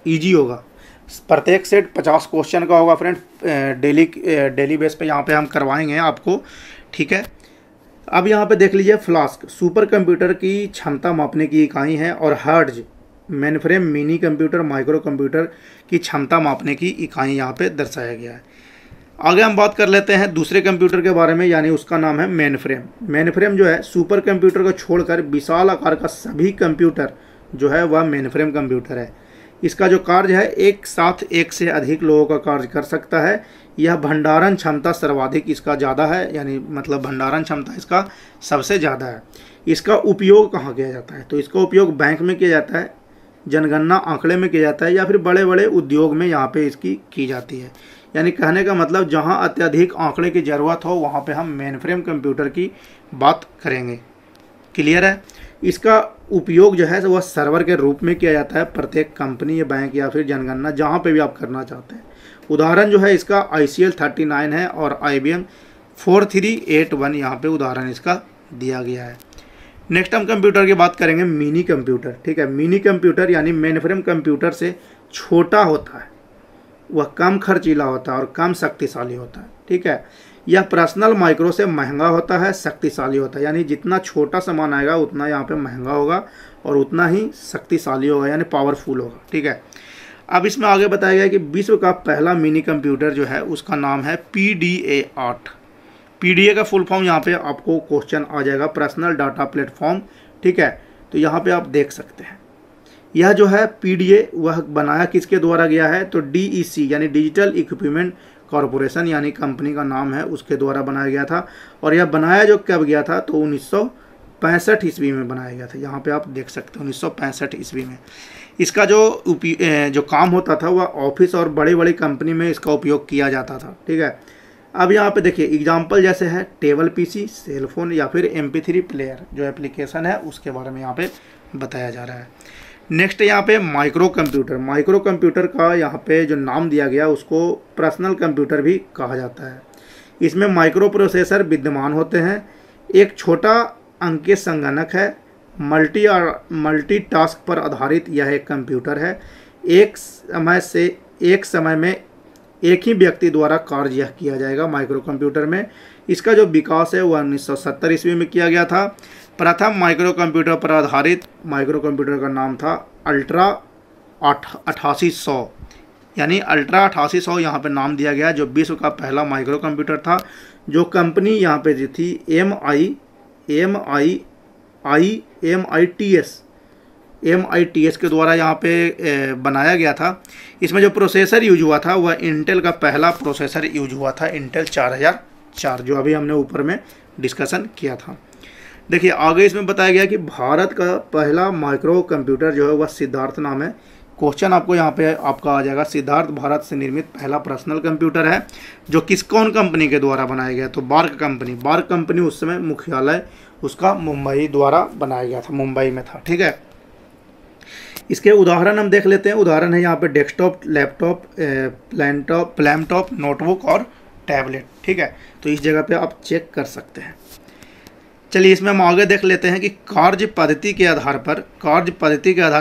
ईजी होगा। प्रत्येक सेट 50 क्वेश्चन का होगा फ्रेंड। डेली बेस पे यहाँ पे हम करवाएंगे आपको। ठीक है, अब यहाँ पे देख लीजिए फ्लास्क सुपर कंप्यूटर की क्षमता मापने की इकाई है, और hertz mainframe mini computer micro computer की क्षमता मापने की इकाई यहाँ पे दर्शाया गया है। आगे हम बात कर लेते हैं दूसरे कंप्यूटर के बारे में, यानी उसका नाम है मेन फ्रेम। मेन फ्रेम जो है सुपर कंप्यूटर को छोड़कर विशाल आकार का सभी कंप्यूटर जो है वह मेन फ्रेम कंप्यूटर है। इसका जो कार्य है एक साथ एक से अधिक लोगों का कार्य कर सकता है। यह भंडारण क्षमता सर्वाधिक इसका ज़्यादा है, यानी मतलब भंडारण क्षमता इसका सबसे ज़्यादा है। इसका उपयोग कहाँ किया जाता है? तो इसका उपयोग बैंक में किया जाता है, जनगणना आंकड़े में किया जाता है, या फिर बड़े बड़े उद्योग में यहाँ पे इसकी की जाती है। यानी कहने का मतलब जहाँ अत्यधिक आंकड़े की ज़रूरत हो वहाँ पे हम मेन फ्रेम कंप्यूटर की बात करेंगे। क्लियर है? इसका उपयोग जो है वह सर्वर के रूप में किया जाता है प्रत्येक कंपनी या बैंक या फिर जनगणना जहाँ पे भी आप करना चाहते हैं। उदाहरण जो है इसका ICL 39 है और IBM 4381 यहाँ पे उदाहरण इसका दिया गया है। नेक्स्ट हम कंप्यूटर की बात करेंगे मिनी कंप्यूटर। ठीक है, मिनी कंप्यूटर यानी मेन फ्रेम कंप्यूटर से छोटा होता है, वह कम खर्चीला होता है और कम शक्तिशाली होता है। ठीक है, यह पर्सनल माइक्रो से महंगा होता है, शक्तिशाली होता है, यानी जितना छोटा सामान आएगा उतना यहाँ पे महंगा होगा और उतना ही शक्तिशाली होगा, यानी पावरफुल होगा। ठीक है, अब इसमें आगे बताया गया कि विश्व का पहला मिनी कंप्यूटर जो है उसका नाम है PDA 8। PDA का फुल फॉर्म यहाँ पे आपको क्वेश्चन आ जाएगा, पर्सनल डाटा प्लेटफॉर्म। ठीक है, तो यहाँ पे आप देख सकते हैं यह जो है PDA वह बनाया किसके द्वारा गया है? तो DEC यानी डिजिटल इक्विपमेंट कॉरपोरेशन यानी कंपनी का नाम है, उसके द्वारा बनाया गया था। और यह बनाया जो कब गया था? तो 1965 ईस्वी में बनाया गया था। यहाँ पे आप देख सकते हैं 1965 ईस्वी में। इसका जो काम होता था वह ऑफिस और बड़ी बड़ी कंपनी में इसका उपयोग किया जाता था। ठीक है, अब यहाँ पे देखिए एग्जाम्पल जैसे है टेबल PC, सेलफोन या फिर MP3 प्लेयर जो एप्लीकेशन है उसके बारे में यहाँ पे बताया जा रहा है। नेक्स्ट यहाँ पे माइक्रो कंप्यूटर। माइक्रो कंप्यूटर का यहाँ पे जो नाम दिया गया उसको पर्सनल कंप्यूटर भी कहा जाता है। इसमें माइक्रो प्रोसेसर विद्यमान होते हैं। एक छोटा अंकीय संगणक है। मल्टीटास्क पर आधारित यह एक कंप्यूटर है। एक समय में एक ही व्यक्ति द्वारा कार्य यह किया जाएगा माइक्रो कंप्यूटर में। इसका जो विकास है वह 1970 ईस्वी में किया गया था। प्रथम माइक्रो कंप्यूटर पर आधारित माइक्रो कंप्यूटर का नाम था अल्ट्रा 8800, यानी अल्ट्रा 8800 यहाँ पे नाम दिया गया, जो विश्व का पहला माइक्रो कंप्यूटर था। जो कंपनी यहाँ पे जो थी MITS के द्वारा यहाँ पे बनाया गया था। इसमें जो प्रोसेसर यूज हुआ था वह इंटेल का पहला प्रोसेसर यूज हुआ था, इंटेल 4004, जो अभी हमने ऊपर में डिस्कशन किया था। देखिए आगे इसमें बताया गया कि भारत का पहला माइक्रो कंप्यूटर जो है वह सिद्धार्थ नाम है। क्वेश्चन आपको यहाँ पे आपका आ जाएगा, सिद्धार्थ भारत से निर्मित पहला पर्सनल कंप्यूटर है जो कौन कंपनी के द्वारा बनाया गया? तो बार्क कंपनी उस समय मुख्यालय उसका मुंबई द्वारा बनाया गया था, मुंबई में था। ठीक है, इसके उदाहरण हम देख लेते हैं। उदाहरण है यहाँ पे डेस्कटॉप, लैपटॉप, लैपटॉप, नोटबुक और टैबलेट। ठीक है, तो इस जगह पे आप चेक कर सकते हैं। चलिए इसमें हम आगे देख लेते हैं कि कार्य पद्धति के आधार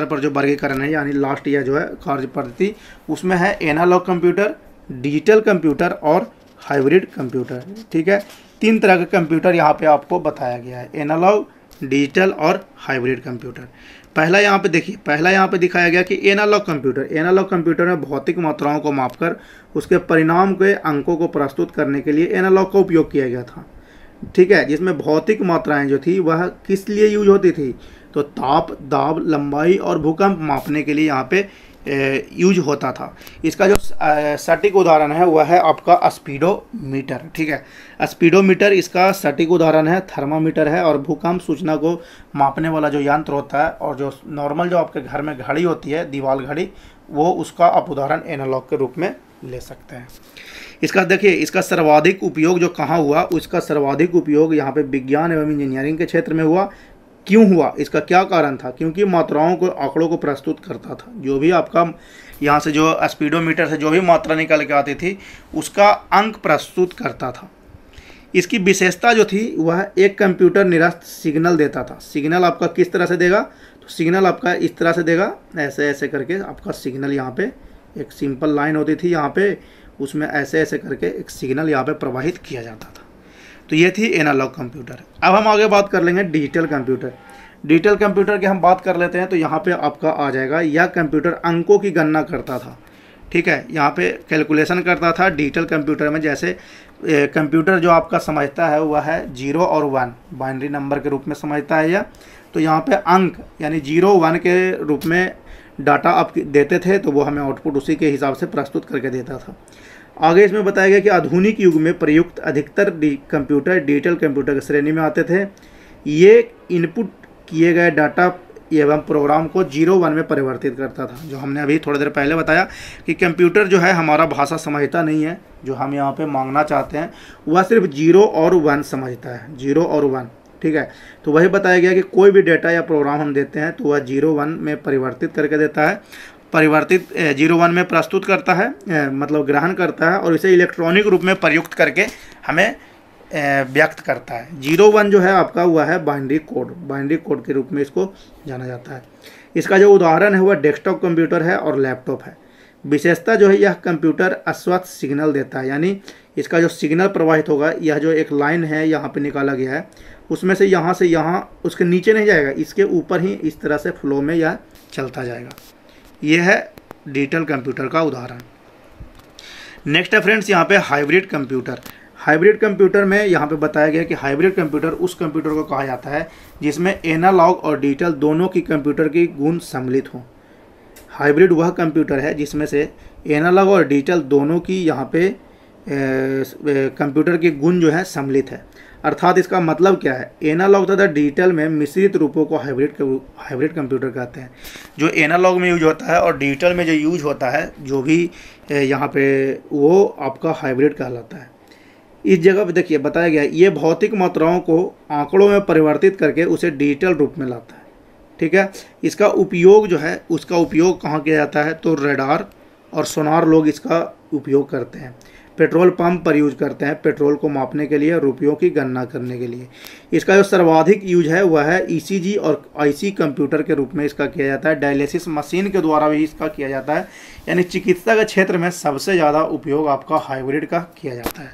पर जो वर्गीकरण है, यानी लास्ट ईयर जो है कार्य पद्धति, उसमें है एनालॉग कंप्यूटर, डिजिटल कंप्यूटर और हाइब्रिड कंप्यूटर। ठीक है, 3 तरह के कंप्यूटर यहाँ पे आपको बताया गया है, एनालॉग, डिजिटल और हाइब्रिड कंप्यूटर। पहला यहाँ पे दिखाया गया कि एनालॉग कंप्यूटर में भौतिक मात्राओं को मापकर उसके परिणाम के अंकों को प्रस्तुत करने के लिए एनालॉग का उपयोग किया गया था। ठीक है, जिसमें भौतिक मात्राएं जो थी वह किस लिए यूज होती थी? तो ताप, दाब, लंबाई और भूकंप मापने के लिए यहाँ पे यूज होता था। इसका जो सटीक उदाहरण है वह है आपका स्पीडोमीटर। ठीक है, स्पीडोमीटर इसका सटीक उदाहरण है। थर्मामीटर है और भूकंप सूचना को मापने वाला जो यंत्र होता है, और जो नॉर्मल जो आपके घर में घड़ी होती है, दीवाल घड़ी, वो उसका आप उदाहरण एनालॉग के रूप में ले सकते हैं। इसका देखिए इसका सर्वाधिक उपयोग जो कहाँ हुआ, उसका सर्वाधिक उपयोग यहाँ पे विज्ञान एवं इंजीनियरिंग के क्षेत्र में हुआ। क्यों हुआ? इसका क्या कारण था? क्योंकि मात्राओं को, आंकड़ों को प्रस्तुत करता था। जो भी आपका यहाँ से जो स्पीडोमीटर से जो भी मात्रा निकल के आती थी उसका अंक प्रस्तुत करता था। इसकी विशेषता जो थी वह एक कंप्यूटर निरस्त सिग्नल देता था। सिग्नल आपका किस तरह से देगा? तो सिग्नल आपका इस तरह से देगा, ऐसे ऐसे करके आपका सिग्नल, यहाँ पे एक सिंपल लाइन होती थी यहाँ पे, उसमें ऐसे ऐसे करके एक सिग्नल यहाँ पे प्रवाहित किया जाता था। तो ये थी एनालॉग कंप्यूटर। अब हम आगे बात कर लेंगे डिजिटल कंप्यूटर। डिजिटल कंप्यूटर की हम बात कर लेते हैं तो यहाँ पे आपका आ जाएगा, यह कंप्यूटर अंकों की गणना करता था। ठीक है। यहाँ पे कैलकुलेशन करता था डिजिटल कंप्यूटर में, जैसे कंप्यूटर जो आपका समझता है वह है 0 और 1 बाइनरी नंबर के रूप में समझता है या, तो यहाँ पे अंक यानी 0 1 के रूप में डाटा आप देते थे, तो वो हमें आउटपुट उसी के हिसाब से प्रस्तुत करके देता था। आगे इसमें बताया गया कि आधुनिक युग में प्रयुक्त अधिकतर कंप्यूटर डिजिटल कंप्यूटर की श्रेणी में आते थे। ये इनपुट किए गए डाटा एवं प्रोग्राम को 0 1 में परिवर्तित करता था। जो हमने अभी थोड़ी देर पहले बताया कि कंप्यूटर जो है हमारा भाषा समझता नहीं है, जो हम यहाँ पे मांगना चाहते हैं वह सिर्फ 0 और 1 समझता है, 0 और 1, ठीक है। तो वही बताया गया कि कोई भी डेटा या प्रोग्राम हम देते हैं तो वह 0 1 में परिवर्तित करके देता है, परिवर्तित 0 1 में प्रस्तुत करता है, मतलब ग्रहण करता है और इसे इलेक्ट्रॉनिक रूप में प्रयुक्त करके हमें व्यक्त करता है। 0 1 जो है आपका हुआ है बाइनरी कोड के रूप में इसको जाना जाता है। इसका जो उदाहरण है वह डेस्कटॉप कंप्यूटर है और लैपटॉप है। विशेषता जो है यह कंप्यूटर अस्वस्थ सिग्नल देता है, यानी इसका जो सिग्नल प्रवाहित होगा, यह जो एक लाइन है यहाँ पे निकाला गया है उसमें से यहाँ उसके नीचे नहीं जाएगा, इसके ऊपर ही इस तरह से फ्लो में यह चलता जाएगा। यह है डिजिटल कंप्यूटर का उदाहरण। नेक्स्ट है फ्रेंड्स यहाँ पे हाइब्रिड कंप्यूटर। हाइब्रिड कंप्यूटर में यहाँ पे बताया गया कि हाइब्रिड कंप्यूटर उस कंप्यूटर को कहा जाता है जिसमें एनालॉग और डिजिटल दोनों की कंप्यूटर की गुण सम्मिलित हों। हाइब्रिड वह कंप्यूटर है जिसमें से एनालॉग और डिजिटल दोनों की यहाँ पे कंप्यूटर के गुण जो है सम्मिलित है। अर्थात इसका मतलब क्या है, एनालॉग तथा डिजिटल में मिश्रित रूपों को हाइब्रिड कंप्यूटर कहते हैं। जो एनालॉग में यूज होता है और डिजिटल में जो यूज होता है जो भी यहाँ पे, वो आपका हाइब्रिड कहलाता है। इस जगह पे देखिए बताया गया ये भौतिक मात्राओं को आंकड़ों में परिवर्तित करके उसे डिजिटल रूप में लाता है, ठीक है। इसका उपयोग जो है उसका उपयोग कहाँ किया जाता है, तो रडार और सोनार लोग इसका उपयोग करते हैं। पेट्रोल पंप पर यूज करते हैं पेट्रोल को मापने के लिए, रुपयों की गणना करने के लिए। इसका जो सर्वाधिक यूज है वह है ईसीजी और आईसी कंप्यूटर के रूप में इसका किया जाता है। डायलिसिस मशीन के द्वारा भी इसका किया जाता है, यानी चिकित्सा के क्षेत्र में सबसे ज़्यादा उपयोग आपका हाइब्रिड का किया जाता है,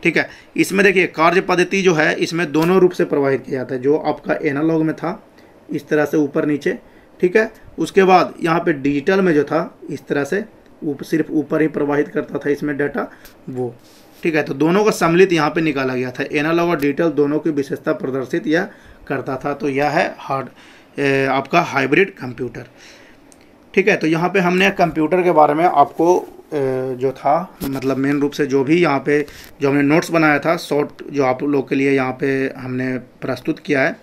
ठीक है। इसमें देखिए कार्य पद्धति जो है इसमें दोनों रूप से प्रवाहित किया जाता है। जो आपका एनालॉग में था इस तरह से ऊपर नीचे, ठीक है। उसके बाद यहाँ पे डिजिटल में जो था इस तरह से सिर्फ ऊपर ही प्रवाहित करता था इसमें डाटा वो, ठीक है। तो दोनों का सम्मिलित यहाँ पे निकाला गया था। एनालॉग और डिजिटल दोनों की विशेषता प्रदर्शित यह करता था। तो यह है आपका हाइब्रिड कंप्यूटर, ठीक है। तो यहाँ पे हमने कंप्यूटर के बारे में आपको जो था मतलब मेन रूप से जो भी यहाँ पे जो हमने नोट्स बनाया था शॉर्ट जो आप लोग के लिए यहाँ पे हमने प्रस्तुत किया है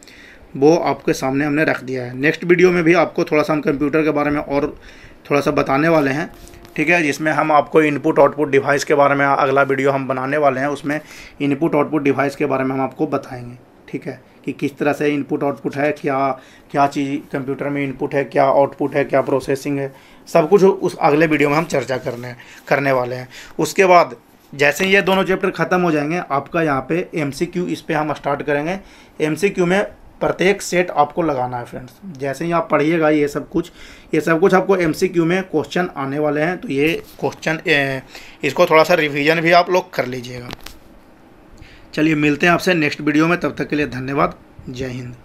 वो आपके सामने हमने रख दिया है। नेक्स्ट वीडियो में भी आपको थोड़ा सा हम कंप्यूटर के बारे में और थोड़ा सा बताने वाले हैं, ठीक है। जिसमें हम आपको इनपुट आउटपुट डिवाइस के बारे में अगला वीडियो हम बनाने वाले हैं, उसमें इनपुट आउटपुट डिवाइस के बारे में हम आपको बताएंगे, ठीक है, कि किस तरह से इनपुट आउटपुट है, क्या चीज़ कंप्यूटर में इनपुट है, क्या आउटपुट है, क्या प्रोसेसिंग है, सब कुछ उस अगले वीडियो में हम चर्चा करने वाले हैं। उसके बाद जैसे ही ये दोनों चैप्टर ख़त्म हो जाएंगे आपका यहाँ पे MCQ इस पे हम स्टार्ट करेंगे। MCQ में प्रत्येक सेट आपको लगाना है फ्रेंड्स। जैसे ही आप पढ़िएगा ये सब कुछ आपको MCQ में क्वेश्चन आने वाले हैं, तो ये क्वेश्चन इसको थोड़ा सा रिवीजन भी आप लोग कर लीजिएगा। चलिए मिलते हैं आपसे नेक्स्ट वीडियो में, तब तक के लिए धन्यवाद। जय हिंद।